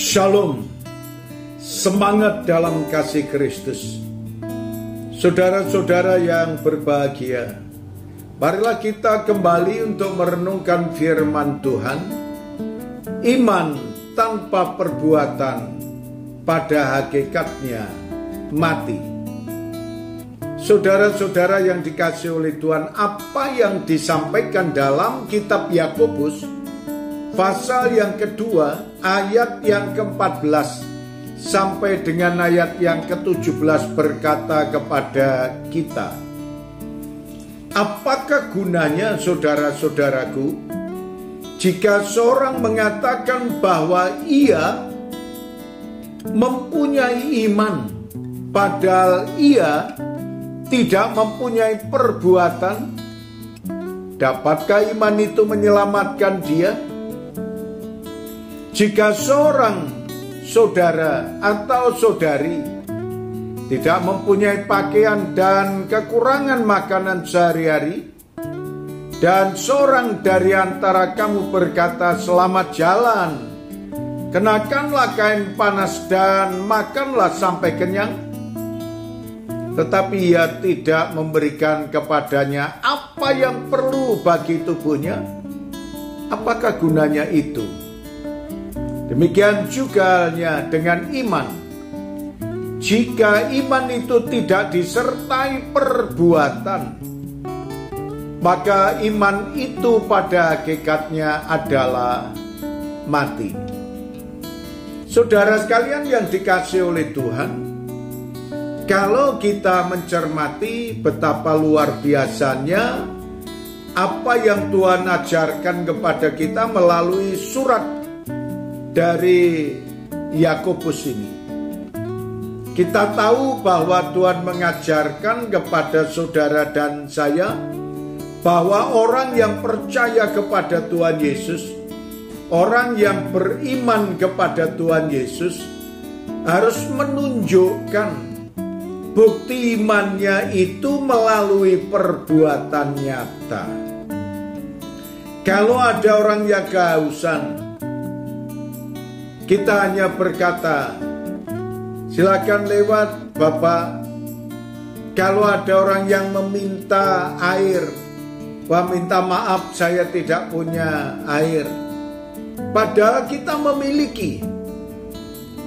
Shalom, semangat dalam kasih Kristus. Saudara-saudara yang berbahagia, marilah kita kembali untuk merenungkan firman Tuhan. Iman tanpa perbuatan pada hakikatnya mati. Saudara-saudara yang dikasihi oleh Tuhan, apa yang disampaikan dalam kitab Yakobus pasal yang kedua, ayat yang ke-14 sampai dengan ayat yang ke-17 berkata kepada kita, apakah gunanya saudara-saudaraku, jika seorang mengatakan bahwa ia mempunyai iman, padahal ia tidak mempunyai perbuatan? Dapatkah iman itu menyelamatkan dia? Jika seorang saudara atau saudari tidak mempunyai pakaian dan kekurangan makanan sehari-hari, dan seorang dari antara kamu berkata, selamat jalan, kenakanlah kain panas dan makanlah sampai kenyang, tetapi ia tidak memberikan kepadanya apa yang perlu bagi tubuhnya, apakah gunanya itu? Demikian juga dengan iman. Jika iman itu tidak disertai perbuatan, maka iman itu pada hakikatnya adalah mati. Saudara sekalian yang dikasihi oleh Tuhan, kalau kita mencermati betapa luar biasanya apa yang Tuhan ajarkan kepada kita melalui surat dari Yakobus ini, kita tahu bahwa Tuhan mengajarkan kepada saudara dan saya bahwa orang yang percaya kepada Tuhan Yesus, orang yang beriman kepada Tuhan Yesus harus menunjukkan bukti imannya itu melalui perbuatan nyata. Kalau ada orang yang kehausan, kita hanya berkata, silakan lewat Bapak. Kalau ada orang yang meminta air, wah minta maaf saya tidak punya air. Padahal kita memiliki.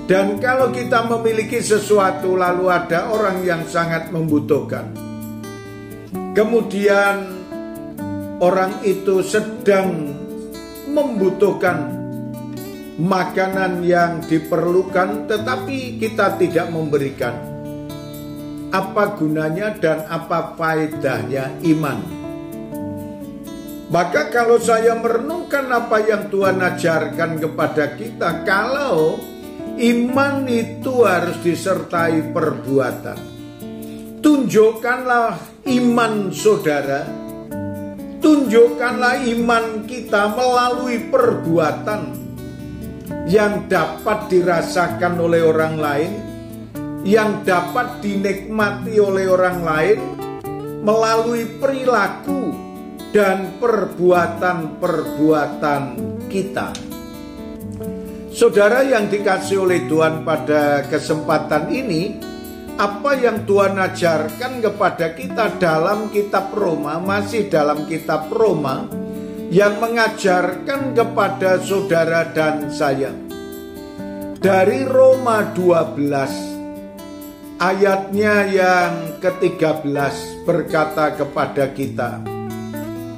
Dan kalau kita memiliki sesuatu lalu ada orang yang sangat membutuhkan, kemudian orang itu sedang membutuhkan makanan yang diperlukan, tetapi kita tidak memberikan, apa gunanya dan apa faedahnya iman? Maka kalau saya merenungkan apa yang Tuhan ajarkan kepada kita, kalau iman itu harus disertai perbuatan. Tunjukkanlah iman saudara, tunjukkanlah iman kita melalui perbuatan yang dapat dirasakan oleh orang lain, yang dapat dinikmati oleh orang lain melalui perilaku dan perbuatan-perbuatan kita. Saudara yang dikasihi oleh Tuhan, pada kesempatan ini apa yang Tuhan ajarkan kepada kita dalam kitab Roma, masih dalam kitab Roma, yang mengajarkan kepada saudara dan saya. Dari Roma 12 ayatnya yang ke-13 berkata kepada kita,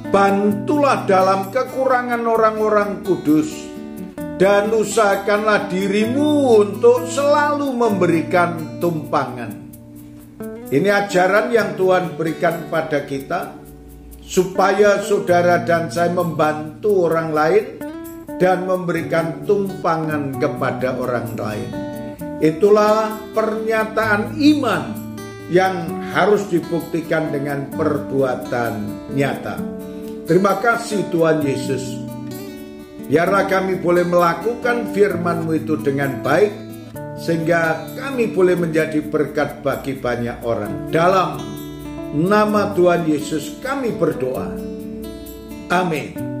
bantulah dalam kekurangan orang-orang kudus dan usahakanlah dirimu untuk selalu memberikan tumpangan. Ini ajaran yang Tuhan berikan pada kita, supaya saudara dan saya membantu orang lain dan memberikan tumpangan kepada orang lain. Itulah pernyataan iman yang harus dibuktikan dengan perbuatan nyata. Terima kasih Tuhan Yesus. Biarlah kami boleh melakukan firman-Mu itu dengan baik, sehingga kami boleh menjadi berkat bagi banyak orang. Dalam nama Tuhan Yesus kami berdoa. Amin.